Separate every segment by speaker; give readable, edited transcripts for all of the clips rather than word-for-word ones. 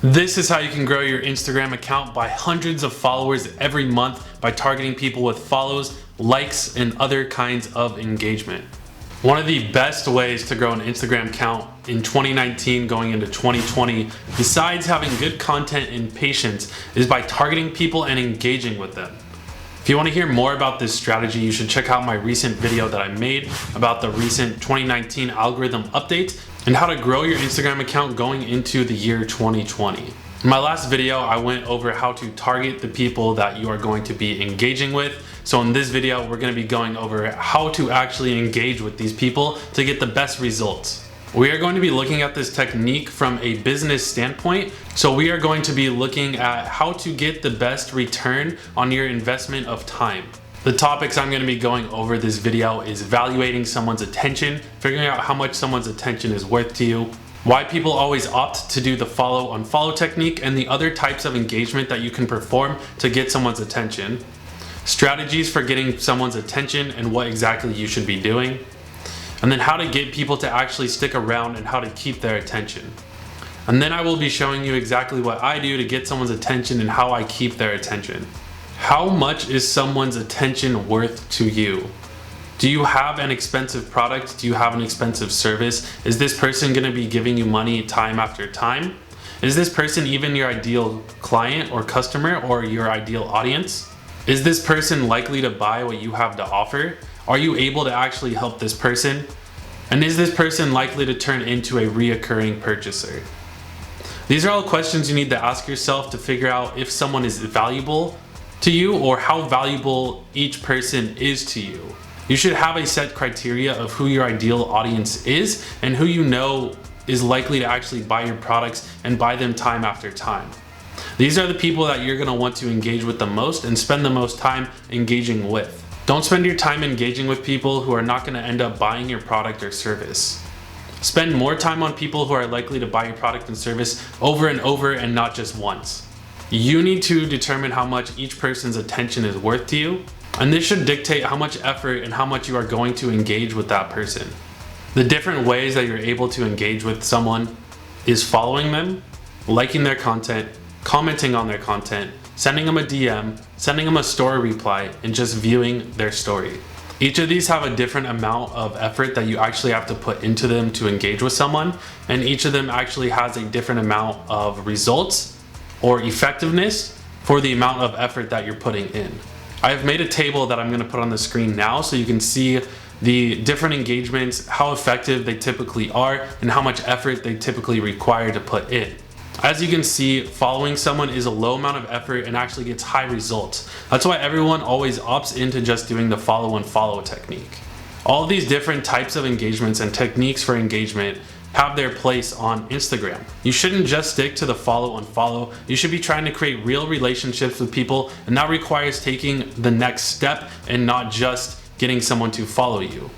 Speaker 1: This is how you can grow your Instagram account by hundreds of followers every month by targeting people with follows, likes, and other kinds of engagement. One of the best ways to grow an Instagram account in 2019 going into 2020, besides having good content and patience, is by targeting people and engaging with them. If you want to hear more about this strategy, you should check out my recent video that I made about the recent 2019 algorithm updates and how to grow your Instagram account going into the year 2020. In my last video, I went over how to target the people that you are going to be engaging with. So in this video, we're going to be going over how to actually engage with these people to get the best results. We are going to be looking at this technique from a business standpoint. So we are going to be looking at how to get the best return on your investment of time. The topics I'm going to be going over this video is evaluating someone's attention, figuring out how much someone's attention is worth to you, why people always opt to do the follow-unfollow technique, and the other types of engagement that you can perform to get someone's attention, strategies for getting someone's attention and what exactly you should be doing, and then how to get people to actually stick around and how to keep their attention. And then I will be showing you exactly what I do to get someone's attention and how I keep their attention. How much is someone's attention worth to you? Do you have an expensive product? Do you have an expensive service? Is this person going to be giving you money time after time? Is this person even your ideal client or customer or your ideal audience? Is this person likely to buy what you have to offer? Are you able to actually help this person? And is this person likely to turn into a reoccurring purchaser? These are all questions you need to ask yourself to figure out if someone is valuable to you or how valuable each person is to you. You should have a set criteria of who your ideal audience is and who you know is likely to actually buy your products and buy them time after time. These are the people that you're going to want to engage with the most and spend the most time engaging with. Don't spend your time engaging with people who are not going to end up buying your product or service. Spend more time on people who are likely to buy your product and service over and over and not just once. You need to determine how much each person's attention is worth to you, and this should dictate how much effort and how much you are going to engage with that person. The different ways that you're able to engage with someone is following them, liking their content, commenting on their content, sending them a DM, sending them a story reply, and just viewing their story. Each of these have a different amount of effort that you actually have to put into them to engage with someone, and each of them actually has a different amount of results or effectiveness for the amount of effort that you're putting in. I have made a table that I'm going to put on the screen now so you can see the different engagements, how effective they typically are, and how much effort they typically require to put in. As you can see, following someone is a low amount of effort and actually gets high results. That's why everyone always opts into just doing the follow-unfollow technique. All of these different types of engagements and techniques for engagement have their place on Instagram. You shouldn't just stick to the follow-unfollow. You should be trying to create real relationships with people, and that requires taking the next step and not just getting someone to follow you.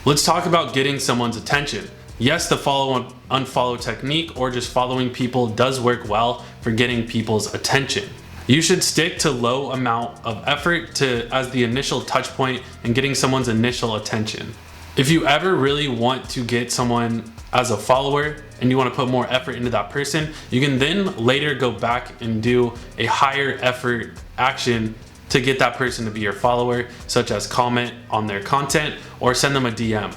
Speaker 1: Let's talk about getting someone's attention. Yes, the follow-unfollow technique or just following people does work well for getting people's attention. You should stick to low amount of effort as the initial touch point and getting someone's initial attention. If you ever really want to get someone as a follower and you want to put more effort into that person, you can then later go back and do a higher effort action to get that person to be your follower, such as comment on their content or send them a DM.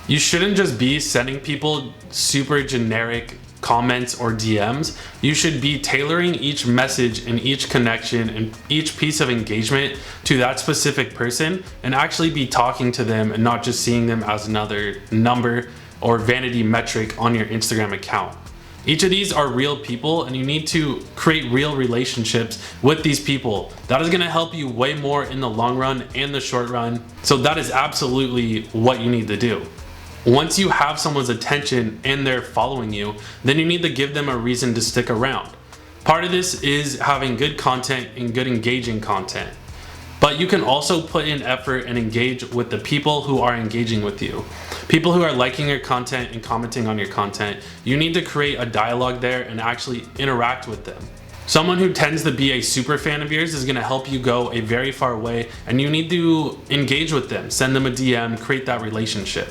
Speaker 1: You shouldn't just be sending people super generic comments or DMs. You should be tailoring each message and each connection and each piece of engagement to that specific person and actually be talking to them and not just seeing them as another number or vanity metric on your Instagram account. Each of these are real people and you need to create real relationships with these people. That is going to help you way more in the long run and the short run. So that is absolutely what you need to do. Once you have someone's attention and they're following you, then you need to give them a reason to stick around. Part of this is having good content and good engaging content. But you can also put in effort and engage with the people who are engaging with you. People who are liking your content and commenting on your content. You need to create a dialogue there and actually interact with them. Someone who tends to be a super fan of yours is going to help you go a very far way, and you need to engage with them, send them a DM, create that relationship.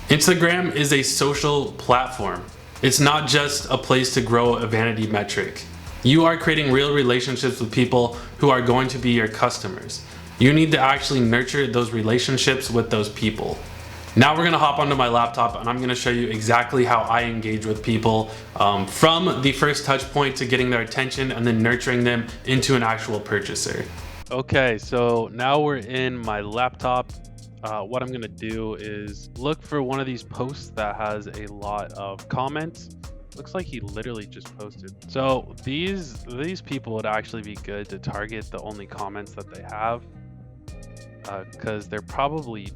Speaker 1: Instagram is a social platform. It's not just a place to grow a vanity metric. You are creating real relationships with people who are going to be your customers. You need to actually nurture those relationships with those people. Now we're gonna hop onto my laptop and I'm gonna show you exactly how I engage with people from the first touch point to getting their attention and then nurturing them into an actual purchaser. Okay, so now we're in my laptop. What I'm gonna do is look for one of these posts that has a lot of comments. Looks like he literally just posted. So these people would actually be good to target the only comments that they have, because they're probably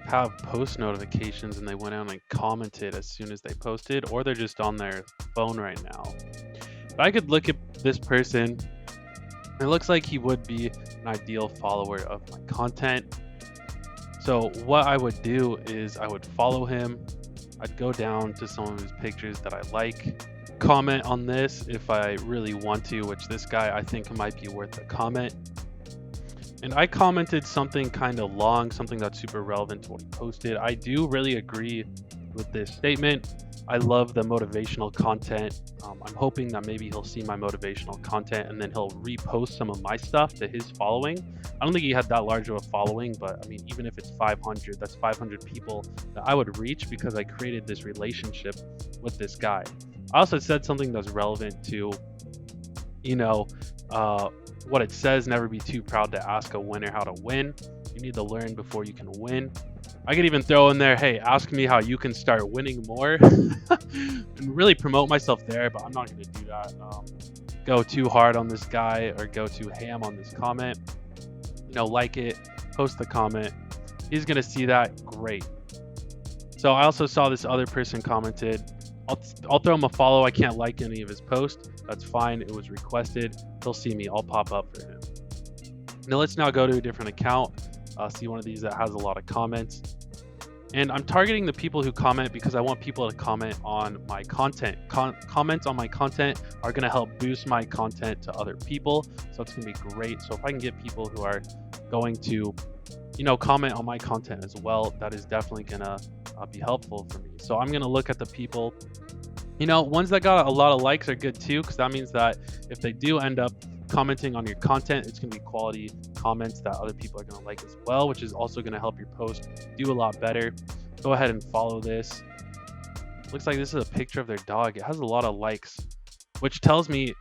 Speaker 1: have post notifications and they went out and commented as soon as they posted, or they're just on their phone right now. But I could look at this person. It looks like he would be an ideal follower of my content. So what I would do is I would follow him. I'd go down to some of his pictures that I like, comment on this if I really want to, which this guy I think might be worth a comment. And I commented something kind of long, something that's super relevant to what he posted. I do really agree with this statement. I love the motivational content. I'm hoping that maybe he'll see my motivational content and then he'll repost some of my stuff to his following. I don't think he had that large of a following, but I mean, even if it's 500, that's 500 people that I would reach because I created this relationship with this guy. I also said something that's relevant to, what it says, never be too proud to ask a winner how to win. You need to learn before you can win. I could even throw in there, hey, ask me how you can start winning more and really promote myself there, but I'm not going to do that. Go too hard on this guy or go too ham on this comment. Like it, post the comment. He's going to see that. Great. So I also saw this other person commented. I'll throw him a follow. I can't like any of his posts. That's fine. It was requested. He'll see me. I'll pop up for him. Now let's now go to a different account. See one of these that has a lot of comments. And I'm targeting the people who comment because I want people to comment on my content. Comments on my content are going to help boost my content to other people. So it's going to be great. So if I can get people who are going to, comment on my content as well, that is definitely going to be helpful for me. So I'm going to look at the people, ones that got a lot of likes are good too, because that means that if they do end up commenting on your content, it's going to be quality comments that other people are going to like as well, which is also going to help your post do a lot better. Go ahead and follow this. Looks like this is a picture of their dog. It has a lot of likes, which tells me,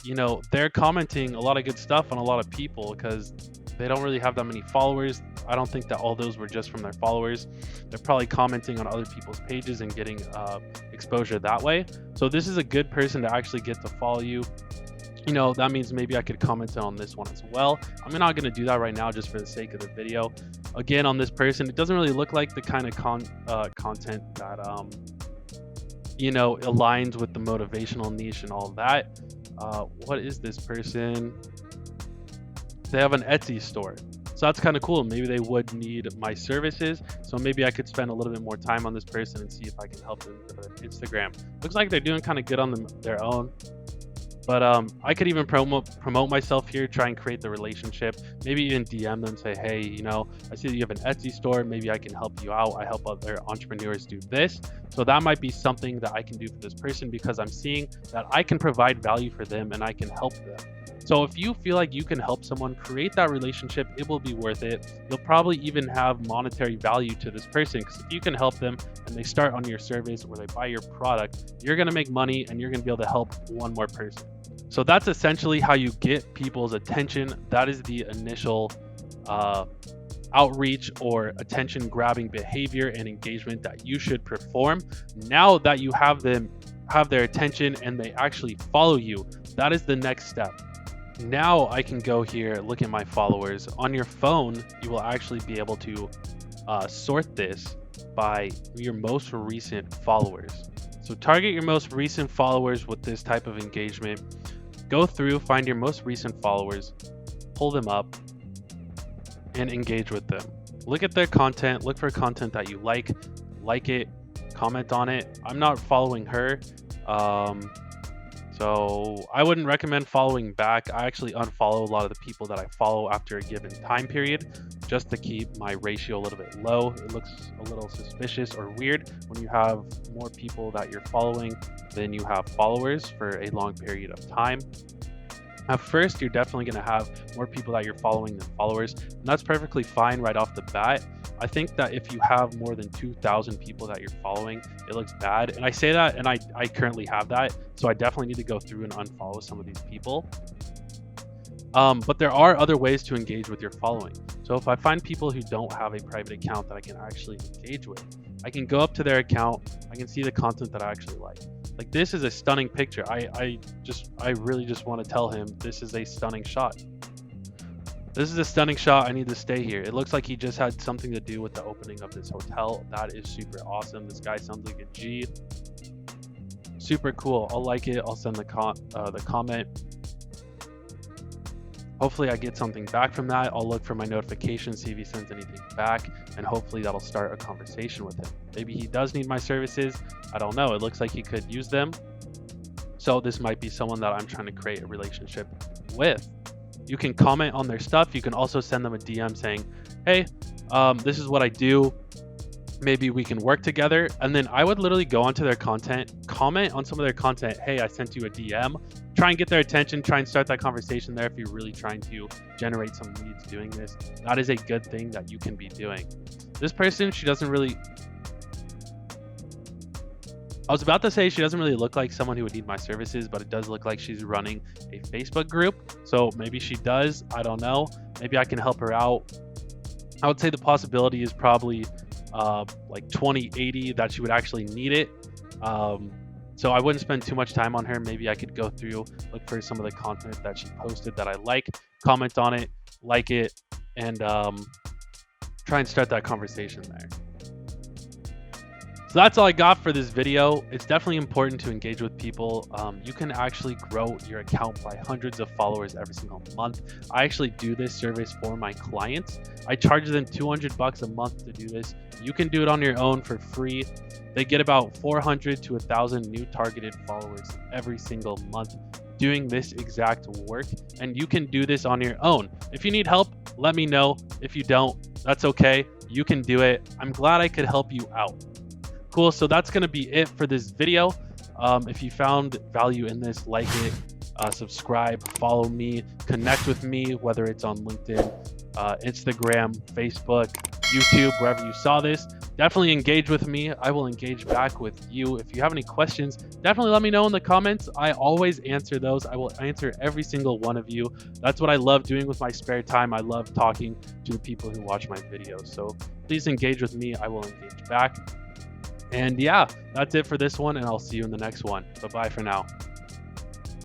Speaker 1: they're commenting a lot of good stuff on a lot of people because they don't really have that many followers. I don't think that all those were just from their followers. They're probably commenting on other people's pages and getting exposure that way. So this is a good person to actually get to follow you. That means maybe I could comment on this one as well. I'm not going to do that right now just for the sake of the video. Again, on this person, it doesn't really look like the kind of content that, aligns with the motivational niche and all that. What is this person? They have an Etsy store. So that's kind of cool. Maybe they would need my services. So maybe I could spend a little bit more time on this person and see if I can help them with their Instagram. Looks like they're doing kind of good on their own. But I could even promote myself here, try and create the relationship. Maybe even DM them, say, hey, I see that you have an Etsy store. Maybe I can help you out. I help other entrepreneurs do this. So that might be something that I can do for this person because I'm seeing that I can provide value for them and I can help them. So if you feel like you can help someone create that relationship, it will be worth it. You'll probably even have monetary value to this person because if you can help them and they start on your service or they buy your product, you're going to make money and you're going to be able to help one more person. So that's essentially how you get people's attention. That is the initial outreach or attention grabbing behavior and engagement that you should perform. Now that you have their attention and they actually follow you, that is the next step. Now I can go here, look at my followers. On your phone, you will actually be able to sort this by your most recent followers. So target your most recent followers with this type of engagement. Go through, find your most recent followers, pull them up, and engage with them. Look at their content, look for content that you like it, comment on it. I'm not following her. So I wouldn't recommend following back. I actually unfollow a lot of the people that I follow after a given time period just to keep my ratio a little bit low. It looks a little suspicious or weird when you have more people that you're following than you have followers for a long period of time. At first, you're definitely going to have more people that you're following than followers, and that's perfectly fine right off the bat. I think that if you have more than 2,000 people that you're following, it looks bad. And I say that, and I currently have that, so I definitely need to go through and unfollow some of these people. But there are other ways to engage with your following. So if I find people who don't have a private account that I can actually engage with, I can go up to their account, I can see the content that I actually like. Like, this is a stunning picture. I really just want to tell him this is a stunning shot. This is a stunning shot. I need to stay here. It looks like he just had something to do with the opening of this hotel. That is super awesome. This guy sounds like a G. Super cool. I'll like it. I'll send the comment. Hopefully I get something back from that. I'll look for my notifications, see if he sends anything back, and hopefully that'll start a conversation with him. Maybe he does need my services. I don't know. It looks like he could use them. So this might be someone that I'm trying to create a relationship with. You can comment on their stuff. You can also send them a DM saying, hey, this is what I do. Maybe we can work together. And then I would literally go onto their content, comment on some of their content. Hey, I sent you a DM. Try and get their attention. Try and start that conversation there if you're really trying to generate some leads doing this. That is a good thing that you can be doing. This person, she doesn't really... I was about to say she doesn't really look like someone who would need my services, but it does look like she's running a Facebook group. So maybe she does. I don't know. Maybe I can help her out. I would say the possibility is probably like 20-80 that she would actually need it. So I wouldn't spend too much time on her. Maybe I could go through, look for some of the content that she posted that I like, comment on it, like it, and try and start that conversation there. So that's all I got for this video. It's definitely important to engage with people. You can actually grow your account by hundreds of followers every single month. I actually do this service for my clients. I charge them $200 a month to do this. You can do it on your own for free. They get about 400 to 1,000 new targeted followers every single month doing this exact work, and you can do this on your own. If you need help, let me know. If you don't, that's okay. You can do it. I'm glad I could help you out. Cool, so that's going to be it for this video. If you found value in this, like it, subscribe, follow me, connect with me, whether it's on LinkedIn, Instagram, Facebook, YouTube, wherever you saw this. Definitely engage with me. I will engage back with you. If you have any questions, definitely let me know in the comments. I always answer those. I will answer every single one of you. That's what I love doing with my spare time. I love talking to the people who watch my videos. So please engage with me. I will engage back. And yeah, that's it for this one, and I'll see you in the next one. Bye-bye for now.